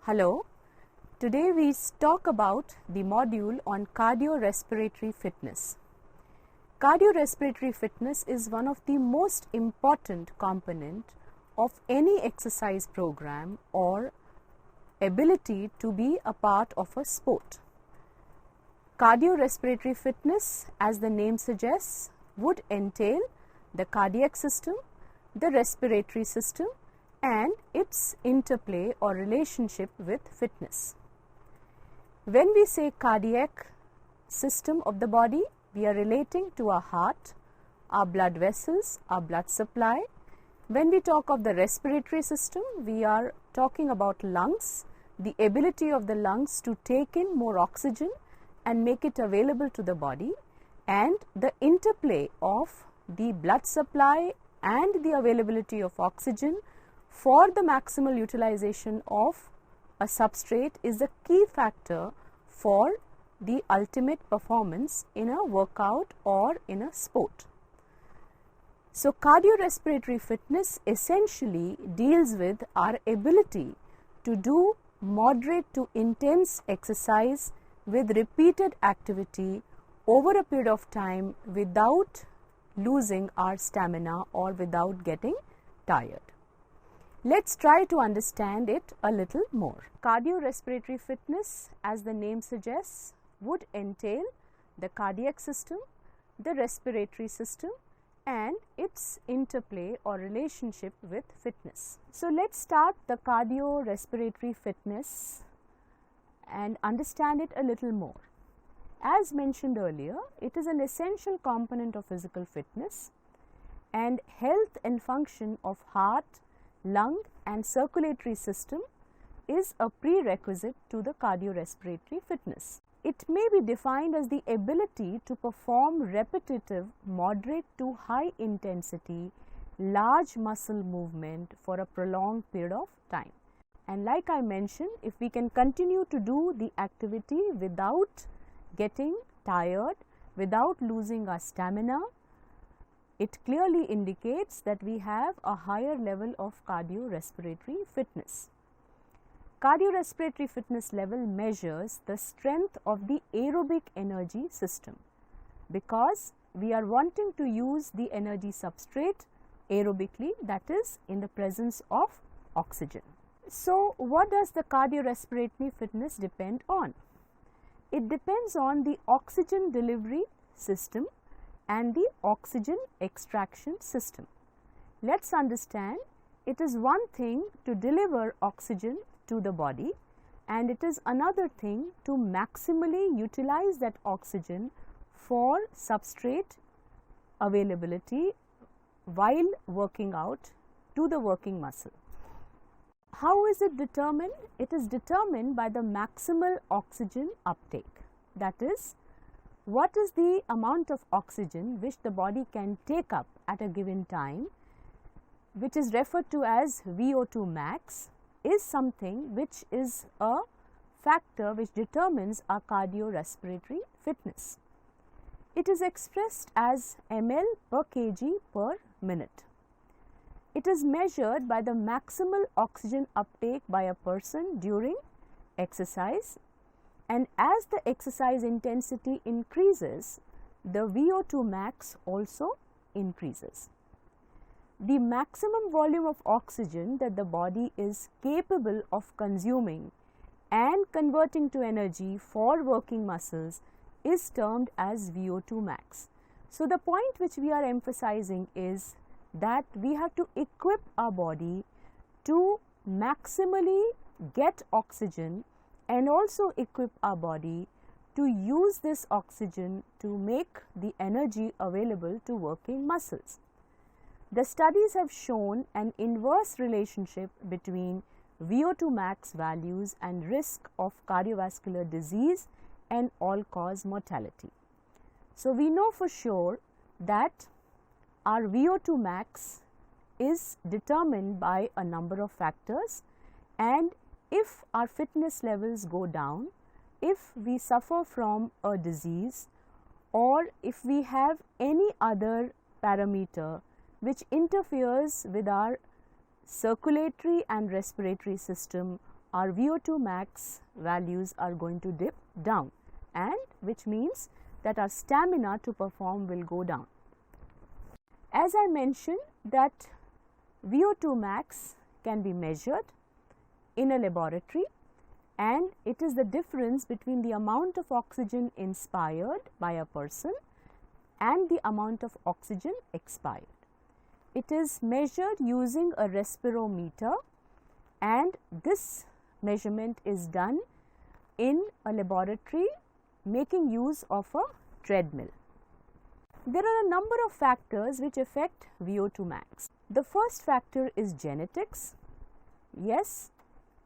Hello, today we talk about the module on cardiorespiratory fitness. Cardiorespiratory fitness is one of the most important component of any exercise program or ability to be a part of a sport. Cardiorespiratory fitness, as the name suggests, would entail the cardiac system, the respiratory system, and its interplay or relationship with fitness. When we say cardiac system of the body, we are relating to our heart, our blood vessels, our blood supply. When we talk of the respiratory system, we are talking about lungs, the ability of the lungs to take in more oxygen and make it available to the body, and the interplay of the blood supply and the availability of oxygen for the maximal utilization of a substrate is a key factor for the ultimate performance in a workout or in a sport. So, cardiorespiratory fitness essentially deals with our ability to do moderate to intense exercise with repeated activity over a period of time without losing our stamina or without getting tired. Let's try to understand it a little more. Cardiorespiratory fitness, as the name suggests, would entail the cardiac system, the respiratory system, and its interplay or relationship with fitness. So, let's start the cardiorespiratory fitness and understand it a little more. As mentioned earlier, it is an essential component of physical fitness, and health and function of heart, lung and circulatory system is a prerequisite to the cardiorespiratory fitness. It may be defined as the ability to perform repetitive, moderate to high intensity, large muscle movement for a prolonged period of time. And like I mentioned, if we can continue to do the activity without getting tired, without losing our stamina, it clearly indicates that we have a higher level of cardiorespiratory fitness. Cardiorespiratory fitness level measures the strength of the aerobic energy system, because we are wanting to use the energy substrate aerobically, that is in the presence of oxygen. So, what does the cardiorespiratory fitness depend on? It depends on the oxygen delivery system and the oxygen extraction system. Let's understand, it is one thing to deliver oxygen to the body, and it is another thing to maximally utilize that oxygen for substrate availability while working out to the working muscle. How is it determined? It is determined by the maximal oxygen uptake. That is, what is the amount of oxygen which the body can take up at a given time, which is referred to as VO2 max, is something which is a factor which determines our cardiorespiratory fitness. It is expressed as ml per kg per minute. It is measured by the maximal oxygen uptake by a person during exercise, and as the exercise intensity increases, the VO2 max also increases. The maximum volume of oxygen that the body is capable of consuming and converting to energy for working muscles is termed as VO2 max. So, the point which we are emphasizing is that we have to equip our body to maximally get oxygen and also equip our body to use this oxygen to make the energy available to working muscles. The studies have shown an inverse relationship between VO2 max values and risk of cardiovascular disease and all-cause mortality. So, we know for sure that our VO2 max is determined by a number of factors, and if our fitness levels go down, if we suffer from a disease, or if we have any other parameter which interferes with our circulatory and respiratory system, our VO2 max values are going to dip down, and which means that our stamina to perform will go down. As I mentioned that VO2 max can be measured in a laboratory, and it is the difference between the amount of oxygen inspired by a person and the amount of oxygen expired. It is measured using a respirometer, and this measurement is done in a laboratory making use of a treadmill. There are a number of factors which affect VO2 max. The first factor is genetics. Yes,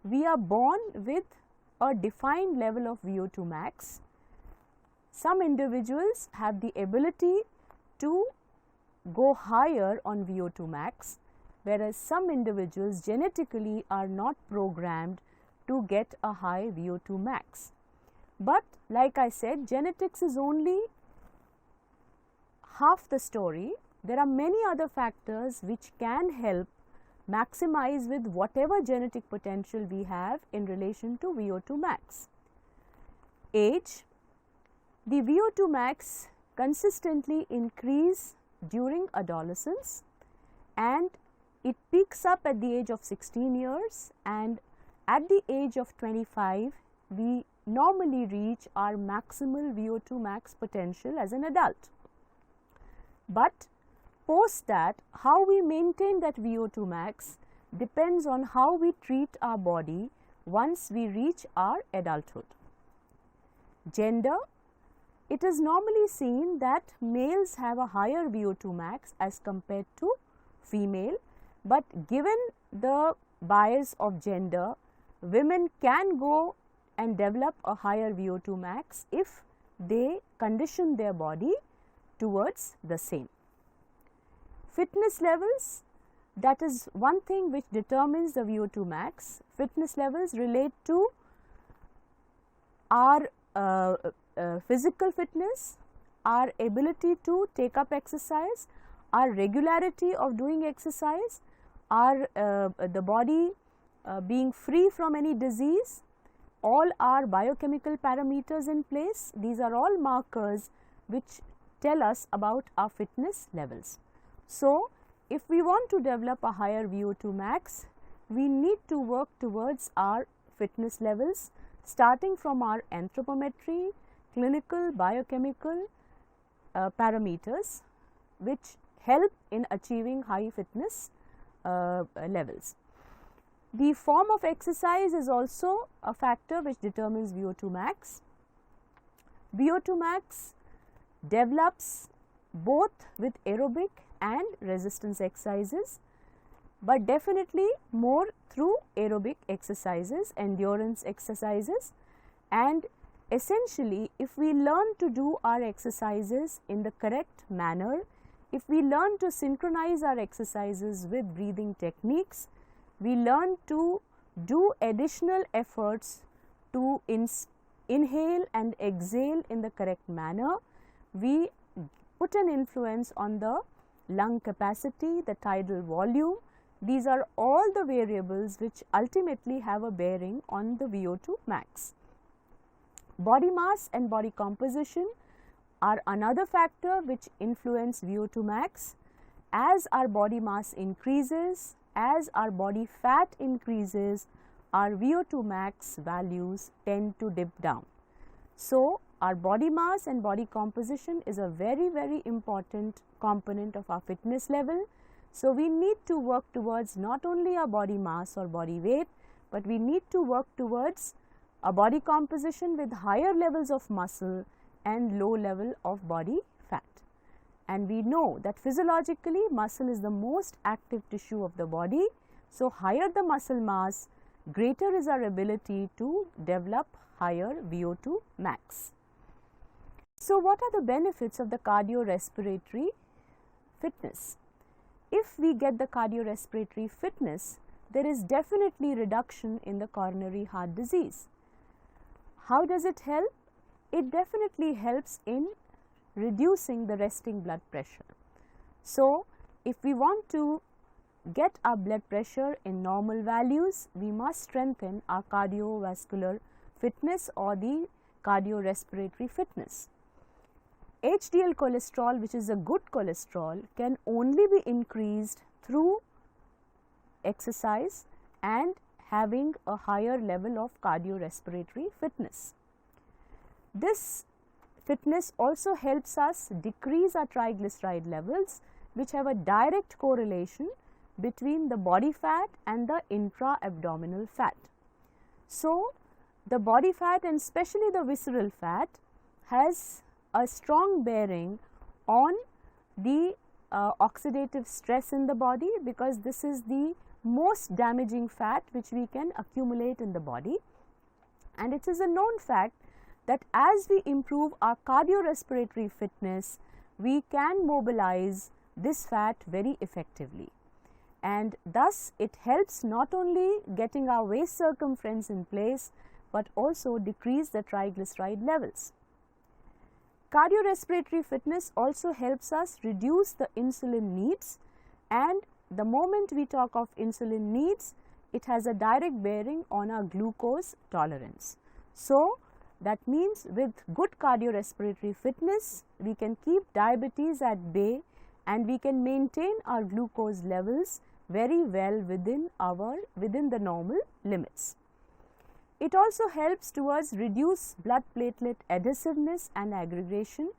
we are born with a defined level of VO2 max. Some individuals have the ability to go higher on VO2 max, whereas some individuals genetically are not programmed to get a high VO2 max. But like I said, genetics is only half the story. There are many other factors which can help maximize with whatever genetic potential we have in relation to VO2 max. Age. The VO2 max consistently increase during adolescence, and it peaks up at the age of 16 years, and at the age of 25 we normally reach our maximal VO2 max potential as an adult. But post that, how we maintain that VO2 max depends on how we treat our body once we reach our adulthood. Gender. It is normally seen that males have a higher VO2 max as compared to female, but given the bias of gender, women can go and develop a higher VO2 max if they condition their body towards the same. Fitness levels, that is one thing which determines the VO2 max. Fitness levels relate to our physical fitness, our ability to take up exercise, our regularity of doing exercise, our the body being free from any disease, all our biochemical parameters in place. These are all markers which tell us about our fitness levels. So, if we want to develop a higher VO2 max, we need to work towards our fitness levels, starting from our anthropometry, clinical, biochemical parameters which help in achieving high fitness levels. The form of exercise is also a factor which determines VO2 max. VO2 max develops both with aerobic and resistance exercises, but definitely more through aerobic exercises, endurance exercises, and essentially if we learn to do our exercises in the correct manner, if we learn to synchronize our exercises with breathing techniques, we learn to do additional efforts to inhale and exhale in the correct manner, we put an influence on the lung capacity, the tidal volume. These are all the variables which ultimately have a bearing on the VO2 max. Body mass and body composition are another factor which influence VO2 max. As our body mass increases, as our body fat increases, our VO2 max values tend to dip down. So, our body mass and body composition is a very, very important component of our fitness level. So, we need to work towards not only our body mass or body weight, but we need to work towards a body composition with higher levels of muscle and low level of body fat. And we know that physiologically muscle is the most active tissue of the body. So, higher the muscle mass, greater is our ability to develop higher VO2 max. So, what are the benefits of the cardiorespiratory fitness? If we get the cardiorespiratory fitness, there is definitely reduction in the coronary heart disease. How does it help? It definitely helps in reducing the resting blood pressure. So, if we want to get our blood pressure in normal values, we must strengthen our cardiovascular fitness or the cardiorespiratory fitness. HDL cholesterol, which is a good cholesterol, can only be increased through exercise and having a higher level of cardiorespiratory fitness. This fitness also helps us decrease our triglyceride levels, which have a direct correlation between the body fat and the intra-abdominal fat. So, the body fat and especially the visceral fat has a strong bearing on the oxidative stress in the body, because this is the most damaging fat which we can accumulate in the body, and it is a known fact that as we improve our cardiorespiratory fitness, we can mobilize this fat very effectively, and thus it helps not only getting our waist circumference in place, but also decrease the triglyceride levels. Cardiorespiratory fitness also helps us reduce the insulin needs, and the moment we talk of insulin needs, it has a direct bearing on our glucose tolerance. So, that means with good cardiorespiratory fitness, we can keep diabetes at bay and we can maintain our glucose levels very well within the normal limits. It also helps towards reduce blood platelet adhesiveness and aggregation.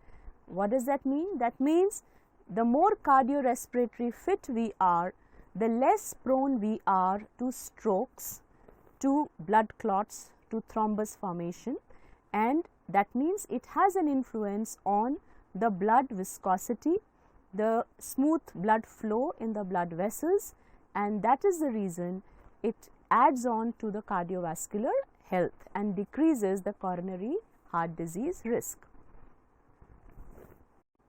What does that mean? That means the more cardiorespiratory fit we are, the less prone we are to strokes, to blood clots, to thrombus formation, and that means it has an influence on the blood viscosity, the smooth blood flow in the blood vessels, and that is the reason it adds on to the cardiovascular health and decreases the coronary heart disease risk.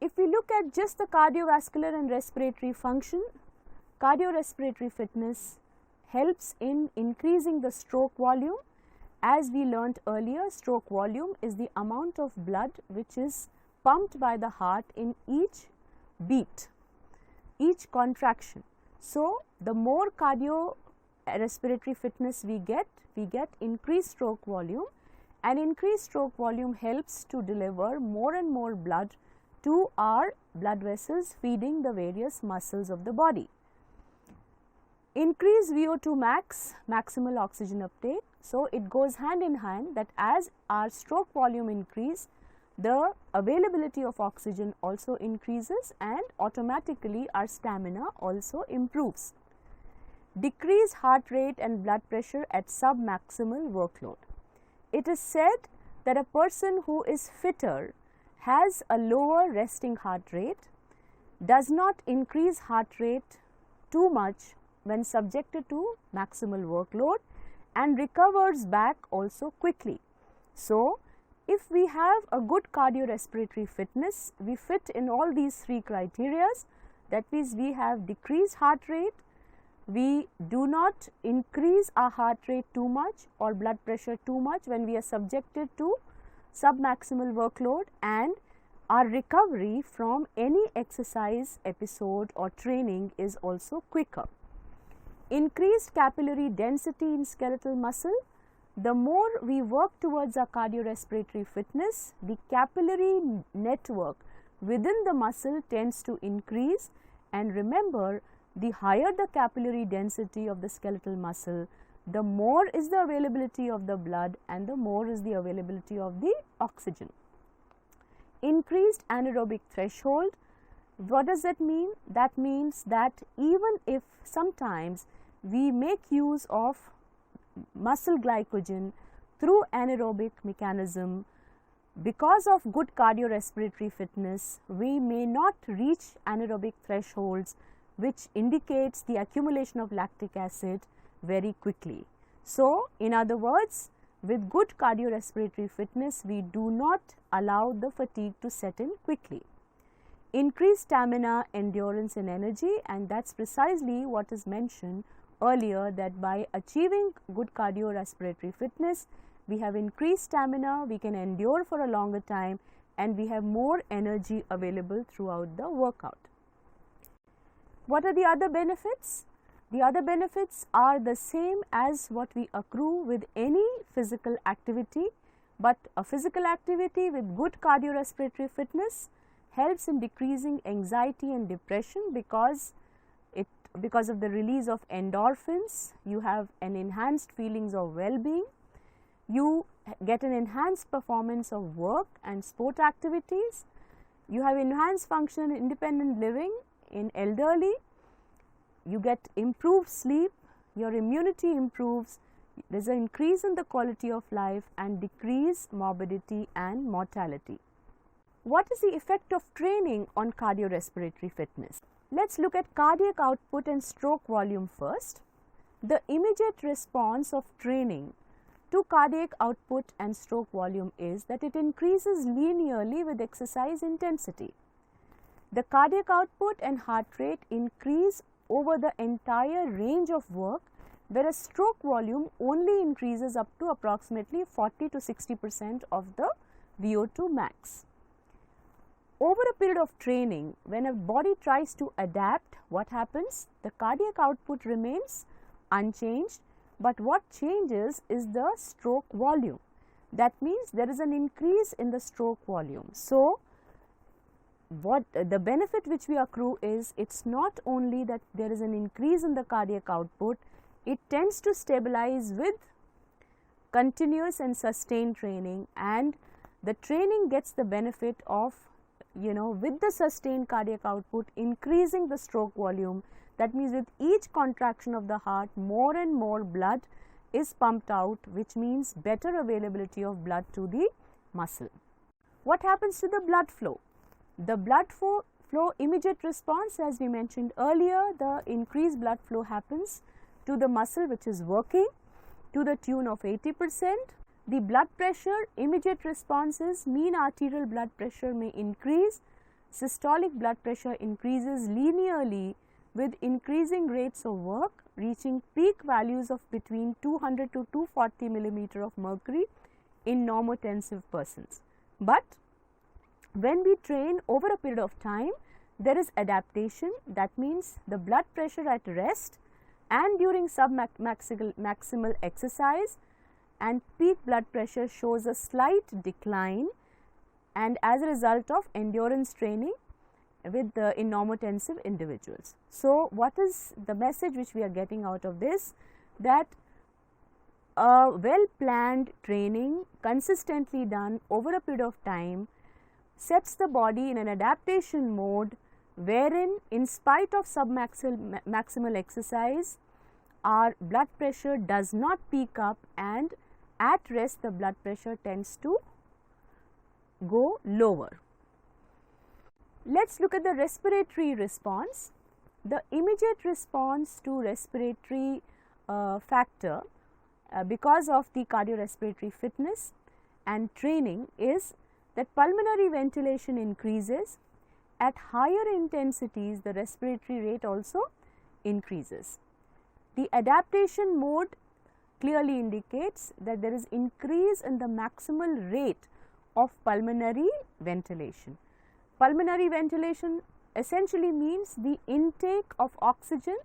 If we look at just the cardiovascular and respiratory function, cardiorespiratory fitness helps in increasing the stroke volume. As we learnt earlier, stroke volume is the amount of blood which is pumped by the heart in each beat, each contraction. So, the more cardiorespiratory fitness we get increased stroke volume, and increased stroke volume helps to deliver more and more blood to our blood vessels feeding the various muscles of the body. Increase VO2 max, maximal oxygen uptake. So, it goes hand in hand that as our stroke volume increase, the availability of oxygen also increases and automatically our stamina also improves. Decrease heart rate and blood pressure at submaximal workload. It is said that a person who is fitter has a lower resting heart rate, does not increase heart rate too much when subjected to maximal workload, and recovers back also quickly. So, if we have a good cardiorespiratory fitness, we fit in all these three criteria. That means we have decreased heart rate, we do not increase our heart rate too much or blood pressure too much when we are subjected to submaximal workload, and our recovery from any exercise episode or training is also quicker. Increased capillary density in skeletal muscle. The more we work towards our cardiorespiratory fitness, the capillary network within the muscle tends to increase, and remember, the higher the capillary density of the skeletal muscle, the more is the availability of the blood and the more is the availability of the oxygen. Increased anaerobic threshold. What does that mean? That means that even if sometimes we make use of muscle glycogen through anaerobic mechanism, because of good cardiorespiratory fitness, we may not reach anaerobic thresholds which indicates the accumulation of lactic acid very quickly. So, in other words, with good cardiorespiratory fitness, we do not allow the fatigue to set in quickly. Increase stamina, endurance and energy, and that is precisely what is mentioned earlier, that by achieving good cardiorespiratory fitness, we have increased stamina, we can endure for a longer time, and we have more energy available throughout the workout. What are the other benefits? The other benefits are the same as what we accrue with any physical activity, but a physical activity with good cardiorespiratory fitness helps in decreasing anxiety and depression because of the release of endorphins. You have an enhanced feelings of well-being. You get an enhanced performance of work and sport activities. You have enhanced function and independent living in elderly. You get improved sleep, your immunity improves, there is an increase in the quality of life and decrease morbidity and mortality. What is the effect of training on cardiorespiratory fitness? Let's look at cardiac output and stroke volume first. The immediate response of training to cardiac output and stroke volume is that it increases linearly with exercise intensity. The cardiac output and heart rate increase over the entire range of work, whereas stroke volume only increases up to approximately 40 to 60% of the VO2 max. Over a period of training, when a body tries to adapt, what happens? The cardiac output remains unchanged, but what changes is the stroke volume. That means there is an increase in the stroke volume. So, what the benefit which we accrue is, it's not only that there is an increase in the cardiac output, it tends to stabilize with continuous and sustained training, and the training gets the benefit of with the sustained cardiac output increasing the stroke volume. That means with each contraction of the heart, more and more blood is pumped out, which means better availability of blood to the muscle. What happens to the blood flow? The blood flow immediate response, as we mentioned earlier, the increased blood flow happens to the muscle which is working to the tune of 80%. The blood pressure immediate responses, mean arterial blood pressure may increase, systolic blood pressure increases linearly with increasing rates of work, reaching peak values of between 200 to 240 millimeter of mercury in normotensive persons. But when we train over a period of time, there is adaptation. That means the blood pressure at rest and during submaximal exercise and peak blood pressure shows a slight decline, and as a result of endurance training with the in normotensive individuals. So, what is the message which we are getting out of this? That a well planned training consistently done over a period of time sets the body in an adaptation mode, wherein in spite of submaximal exercise, our blood pressure does not peak up, and at rest the blood pressure tends to go lower. Let us look at the respiratory response. The immediate response to respiratory factor because of the cardiorespiratory fitness and training is that pulmonary ventilation increases. At higher intensities, the respiratory rate also increases. The adaptation mode clearly indicates that there is increase in the maximal rate of pulmonary ventilation. Pulmonary ventilation essentially means the intake of oxygen,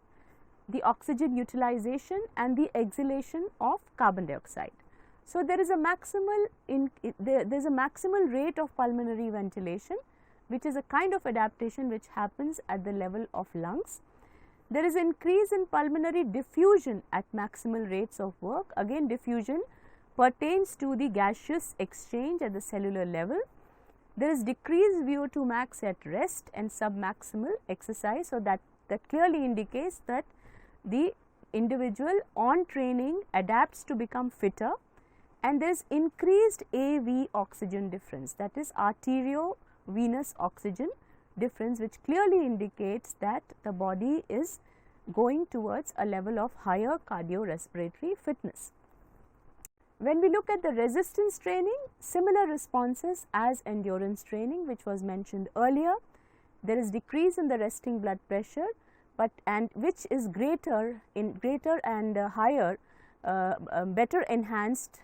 the oxygen utilization and the exhalation of carbon dioxide. So, there is a maximal rate of pulmonary ventilation, which is a kind of adaptation which happens at the level of lungs. There is increase in pulmonary diffusion at maximal rates of work. Again, diffusion pertains to the gaseous exchange at the cellular level. There is decreased VO2 max at rest and submaximal exercise. So, that clearly indicates that the individual on training adapts to become fitter, and there is increased AV oxygen difference, that is arteriovenous oxygen difference, which clearly indicates that the body is going towards a level of higher cardiorespiratory fitness. When we look at the resistance training, similar responses as endurance training, which was mentioned earlier. There is decrease in the resting blood pressure, which is greater and higher, better enhanced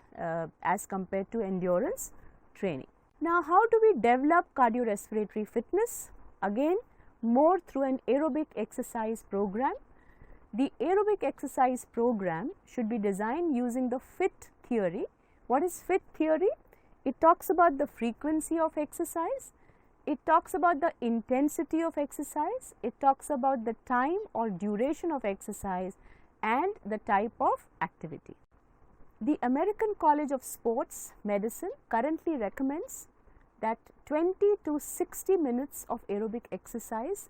as compared to endurance training. Now, how do we develop cardiorespiratory fitness? Again, more through an aerobic exercise program. The aerobic exercise program should be designed using the FIT theory. What is FIT theory? It talks about the frequency of exercise, it talks about the intensity of exercise, it talks about the time or duration of exercise and the type of activity. The American College of Sports Medicine currently recommends that 20 to 60 minutes of aerobic exercise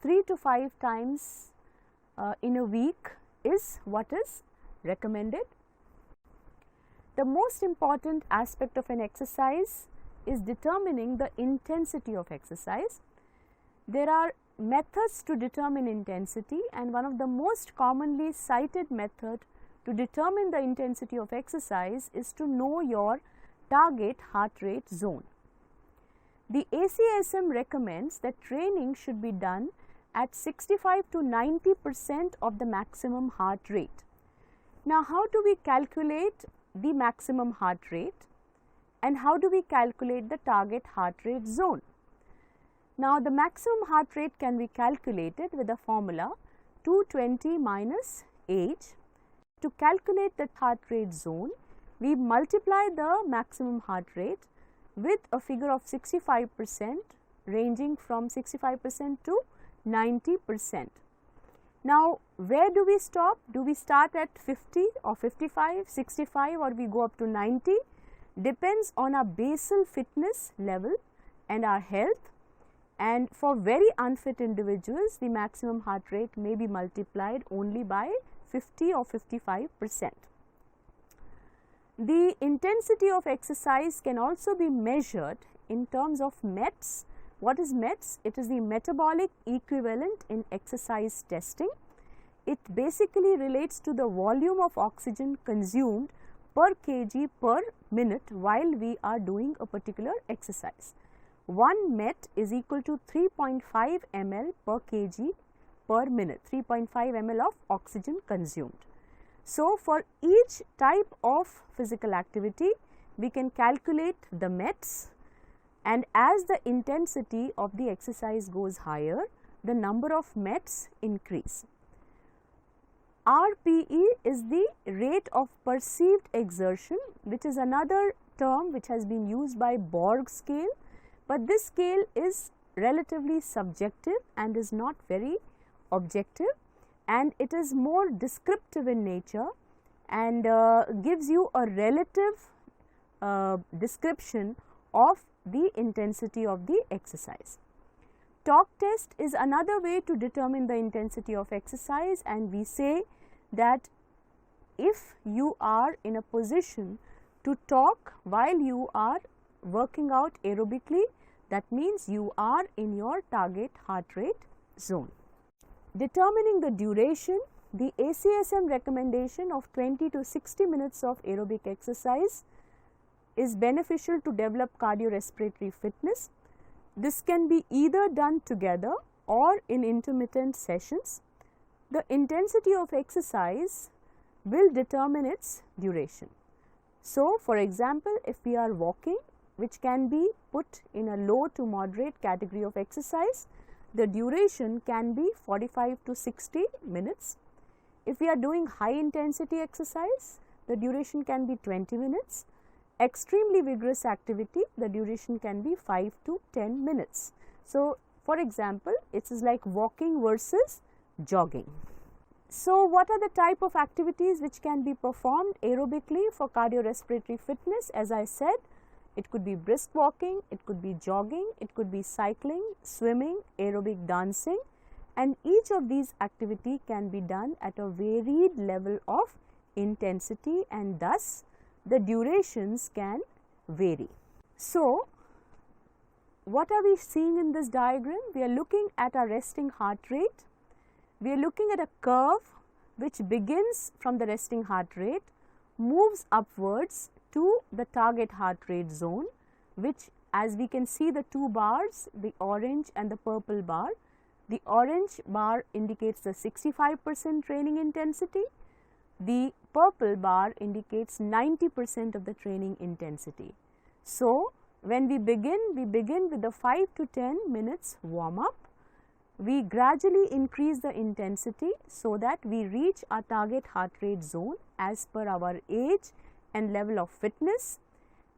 3 to 5 times in a week is what is recommended. The most important aspect of an exercise is determining the intensity of exercise. There are methods to determine intensity, and one of the most commonly cited method to determine the intensity of exercise is to know your target heart rate zone. The ACSM recommends that training should be done at 65 to 90% of the maximum heart rate. Now, how do we calculate the maximum heart rate and how do we calculate the target heart rate zone? Now, the maximum heart rate can be calculated with the formula 220 minus age. To calculate the heart rate zone, we multiply the maximum heart rate with a figure of 65% ranging from 65% to 90%. Now, where do we stop? Do we start at 50 or 55, 65 or we go up to 90? Depends on our basal fitness level and our health, and for very unfit individuals the maximum heart rate may be multiplied only by 50 or 55%. The intensity of exercise can also be measured in terms of METs. What is METs? It is the metabolic equivalent in exercise testing. It basically relates to the volume of oxygen consumed per kg per minute while we are doing a particular exercise. 1 MET is equal to 3.5 ml per kg per minute, 3.5 ml of oxygen consumed. So, for each type of physical activity, we can calculate the METs, and as the intensity of the exercise goes higher, the number of METs increase. RPE is the rate of perceived exertion, which is another term which has been used by Borg scale, but this scale is relatively subjective and is not very objective, and it is more descriptive in nature and gives you a relative description of the intensity of the exercise. Talk test is another way to determine the intensity of exercise, and we say that if you are in a position to talk while you are working out aerobically, that means you are in your target heart rate zone. Determining the duration, the ACSM recommendation of 20 to 60 minutes of aerobic exercise is beneficial to develop cardiorespiratory fitness. This can be either done together or in intermittent sessions. The intensity of exercise will determine its duration. So, for example, if we are walking, which can be put in a low to moderate category of exercise, the duration can be 45 to 60 minutes. If we are doing high intensity exercise, the duration can be 20 minutes. Extremely vigorous activity, the duration can be 5 to 10 minutes. So, for example, it is like walking versus jogging. So, what are the type of activities which can be performed aerobically for cardiorespiratory fitness? As I said, it could be brisk walking, it could be jogging, it could be cycling, swimming, aerobic dancing, and each of these activity can be done at a varied level of intensity, and thus the durations can vary. So, what are we seeing in this diagram? We are looking at our resting heart rate. We are looking at a curve which begins from the resting heart rate, moves upwards to the target heart rate zone, which, as we can see the two bars, the orange and the purple bar. The orange bar indicates the 65% training intensity. The purple bar indicates 90% of the training intensity. So, when we begin with the 5 to 10 minutes warm up. we gradually increase the intensity so that we reach our target heart rate zone as per our age and level of fitness,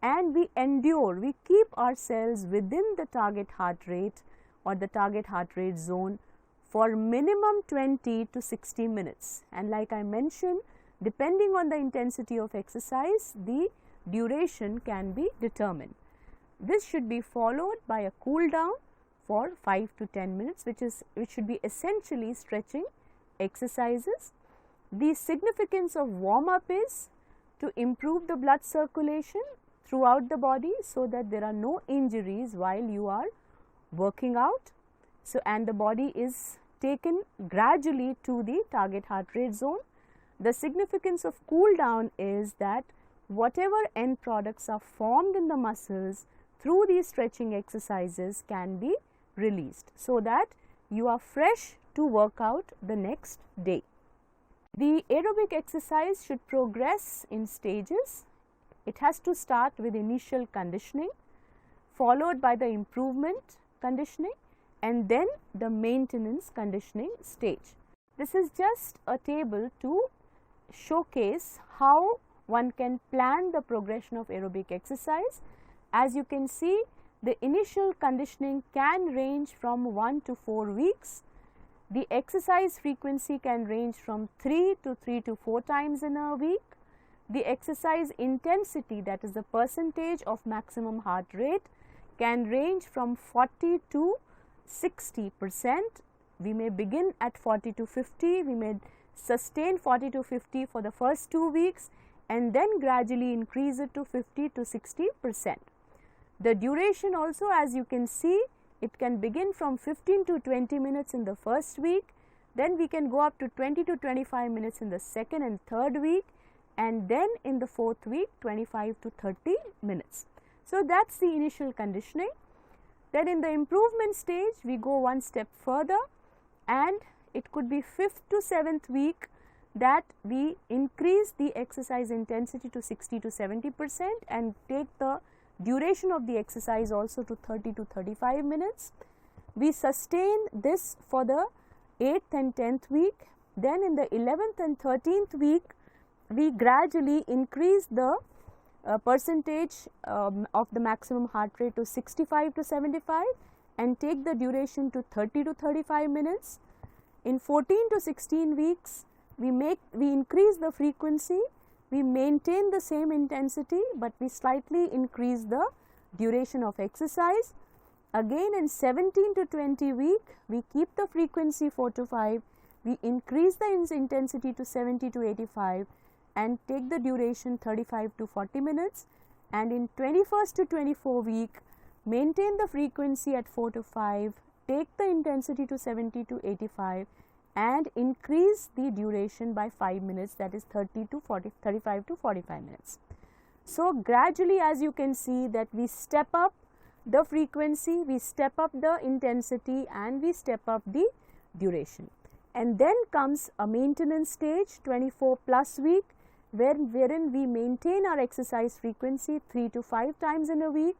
and we endure, we keep ourselves within the target heart rate or the target heart rate zone for minimum 20 to 60 minutes. And like I mentioned, depending on the intensity of exercise, the duration can be determined. This should be followed by a cool down for 5 to 10 minutes, which should be essentially stretching exercises. The significance of warm up is to improve the blood circulation throughout the body so that there are no injuries while you are working out. So, and the body is taken gradually to the target heart rate zone. The significance of cool down is that whatever end products are formed in the muscles through these stretching exercises can be released so that you are fresh to work out the next day. The aerobic exercise should progress in stages. It has to start with initial conditioning, followed by the improvement conditioning, and then the maintenance conditioning stage. This is just a table to showcase how one can plan the progression of aerobic exercise. As you can see, the initial conditioning can range from 1 to 4 weeks. The exercise frequency can range from 3 to 4 times in a week. The exercise intensity, that is the percentage of maximum heart rate, can range from 40 to 60%. We may begin at 40 to 50, we may sustain 40 to 50 for the first 2 weeks and then gradually increase it to 50 to 60%. The duration also, as you can see, it can begin from 15 to 20 minutes in the first week, then we can go up to 20 to 25 minutes in the second and third week, and then in the fourth week 25 to 30 minutes. So, that is the initial conditioning. Then in the improvement stage we go one step further, and it could be 5th to 7th week that we increase the exercise intensity to 60 to 70% and take the duration of the exercise also to 30 to 35 minutes. We sustain this for the 8th and 10th week. Then in the 11th and 13th week, we gradually increase the percentage of the maximum heart rate to 65 to 75 and take the duration to 30 to 35 minutes. In 14 to 16 weeks, we increase the frequency, we maintain the same intensity, but we slightly increase the duration of exercise. Again in 17 to 20 week, we keep the frequency 4 to 5, we increase the intensity to 70 to 85 and take the duration 35 to 40 minutes, and in 21st to 24 week, maintain the frequency at 4 to 5, take the intensity to 70 to 85 and increase the duration by 5 minutes, that is 35 to 45 minutes. So, gradually, as you can see, that we step up the frequency, we step up the intensity and we step up the duration. And then comes a maintenance stage, 24 plus week, wherein we maintain our exercise frequency 3 to 5 times in a week,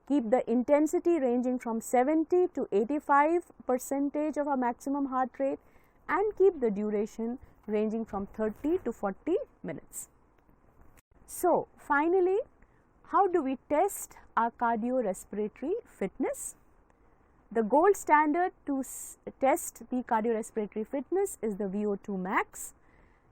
keep the intensity ranging from 70 to 85% of our maximum heart rate and keep the duration ranging from 30 to 40 minutes. So, finally, how do we test our cardiorespiratory fitness? The gold standard to test the cardiorespiratory fitness is the VO2 max,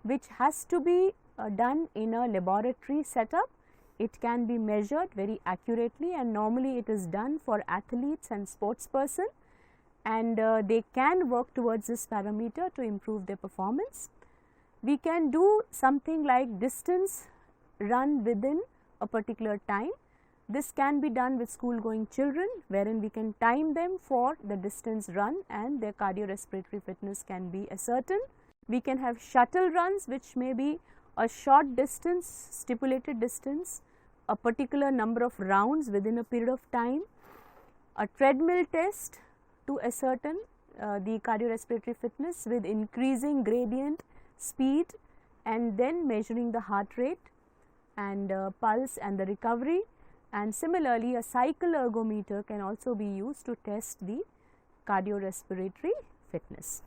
which has to be done in a laboratory setup. It can be measured very accurately, and normally it is done for athletes and sportsperson, and they can work towards this parameter to improve their performance. We can do something like distance run within a particular time. This can be done with school going children, wherein we can time them for the distance run and their cardiorespiratory fitness can be ascertained. We can have shuttle runs, which may be a short distance, stipulated distance, a particular number of rounds within a period of time, a treadmill test to ascertain the cardiorespiratory fitness with increasing gradient speed and then measuring the heart rate and pulse and the recovery. And similarly, a cycle ergometer can also be used to test the cardiorespiratory fitness.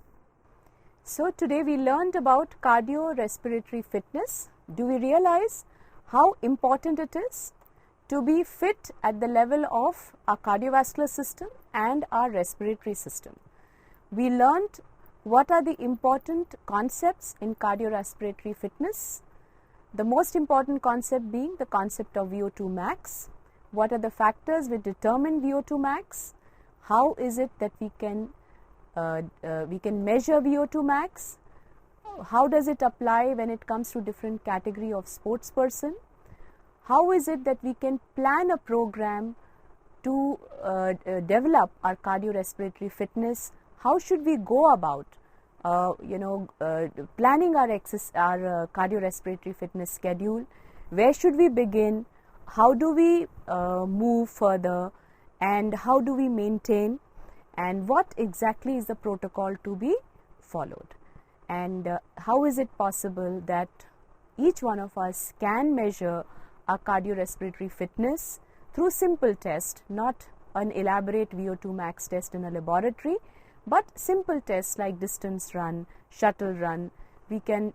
So today we learned about cardiorespiratory fitness. Do we realize how important it is to be fit at the level of our cardiovascular system and our respiratory system? We learned what are the important concepts in cardiorespiratory fitness. The most important concept being the concept of VO2 max. What are the factors which determine VO2 max? How is it that we can measure VO2 max? How does it apply when it comes to different category of sports person? How is it that we can plan a program to develop our cardiorespiratory fitness? How should we go about planning our cardiorespiratory fitness schedule? Where should we begin? How do we move further, and how do we maintain, and what exactly is the protocol to be followed, and how is it possible that each one of us can measure our cardiorespiratory fitness through simple test, not an elaborate VO2 max test in a laboratory, but simple tests like distance run, shuttle run. We can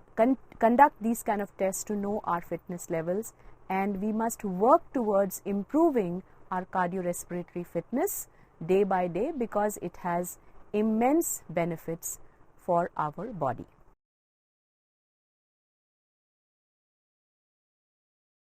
conduct these kind of tests to know our fitness levels, and we must work towards improving our cardiorespiratory fitness day by day, because it has immense benefits for our body.